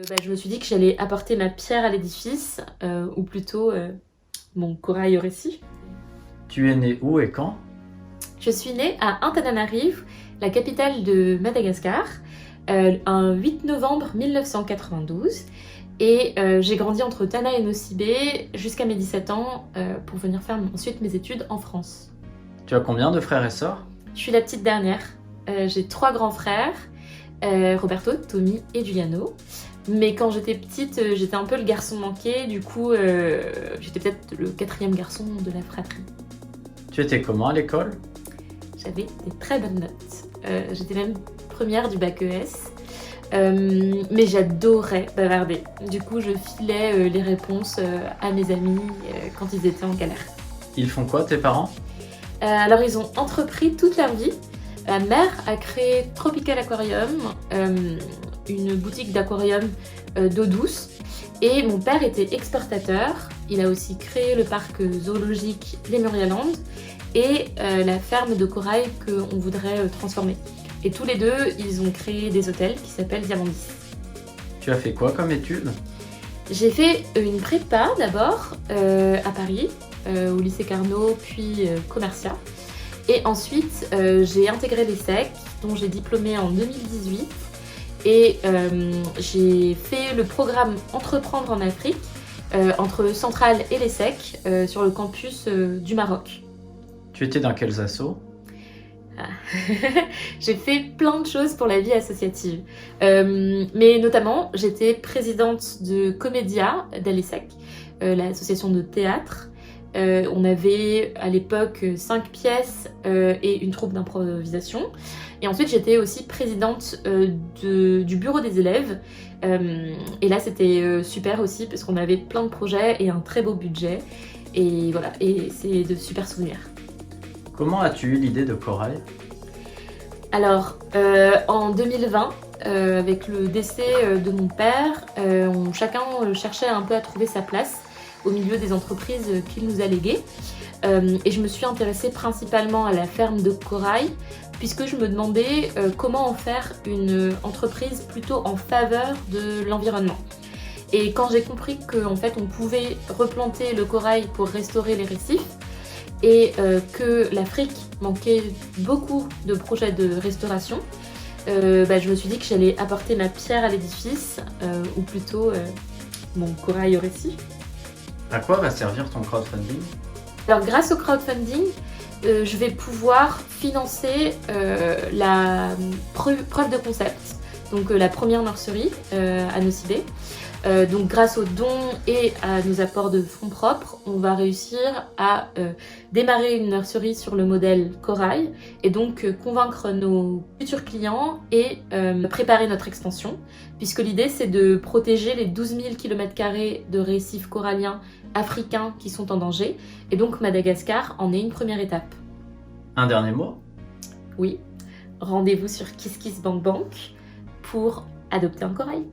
Je me suis dit que j'allais apporter ma pierre à l'édifice, ou plutôt mon corail au récit. Tu es né où et quand? Je suis née à Antananarivo, la capitale de Madagascar, un 8 novembre 1992. Et j'ai grandi entre Tana et Nosibé jusqu'à mes 17 ans pour venir faire ensuite mes études en France. Tu as combien de frères et sœurs? Je suis la petite dernière. J'ai 3 grands frères, Roberto, Tommy et Giuliano. Mais quand j'étais petite, j'étais un peu le garçon manqué, du coup j'étais peut-être le 4e garçon de la fratrie. Tu étais comment à l'école? J'avais des très bonnes notes. J'étais même première du bac ES. Mais j'adorais bavarder. Du coup, je filais les réponses à mes amis quand ils étaient en galère. Ils font quoi tes parents? Alors, ils ont entrepris toute leur vie. Ma mère a créé Tropical Aquarium, une boutique d'aquarium d'eau douce. Et mon père était exportateur. Il a aussi créé le parc zoologique Lemuria Land et la ferme de corail qu'on voudrait transformer. Et tous les deux, ils ont créé des hôtels qui s'appellent Diamandis. Tu as fait quoi comme études? J'ai fait une prépa d'abord à Paris, au lycée Carnot, puis Commercia. Et ensuite, j'ai intégré l'ESSEC, dont j'ai diplômé en 2018. Et j'ai fait le programme Entreprendre en Afrique, entre Centrale et l'ESSEC, sur le campus du Maroc. Tu étais dans quels assos? J'ai fait plein de choses pour la vie associative, mais notamment j'étais présidente de Comédia d'Alessec, l'association de théâtre. On avait à l'époque 5 pièces et une troupe d'improvisation. Et ensuite j'étais aussi présidente du bureau des élèves. Et là c'était super aussi parce qu'on avait plein de projets et un très beau budget. Et voilà, et c'est de super souvenirs. Comment as-tu eu l'idée de corail? Alors, en 2020, avec le décès de mon père, chacun cherchait un peu à trouver sa place au milieu des entreprises qu'il nous a léguées. Et je me suis intéressée principalement à la ferme de corail, puisque je me demandais comment en faire une entreprise plutôt en faveur de l'environnement. Et quand j'ai compris qu'en fait on pouvait replanter le corail pour restaurer les récifs, et que l'Afrique manquait beaucoup de projets de restauration, je me suis dit que j'allais apporter ma pierre à l'édifice, ou plutôt mon corail au récit. À quoi va servir ton crowdfunding? Alors grâce au crowdfunding, je vais pouvoir financer la preuve de concept, donc la première nurserie à Nosibé. Donc grâce aux dons et à nos apports de fonds propres, on va réussir à démarrer une nurserie sur le modèle corail et donc convaincre nos futurs clients et préparer notre extension, puisque l'idée c'est de protéger les 12 000 km² de récifs coralliens africains qui sont en danger, et donc Madagascar en est une première étape. Un dernier mot? Oui, rendez-vous sur KissKissBankBank pour adopter un corail.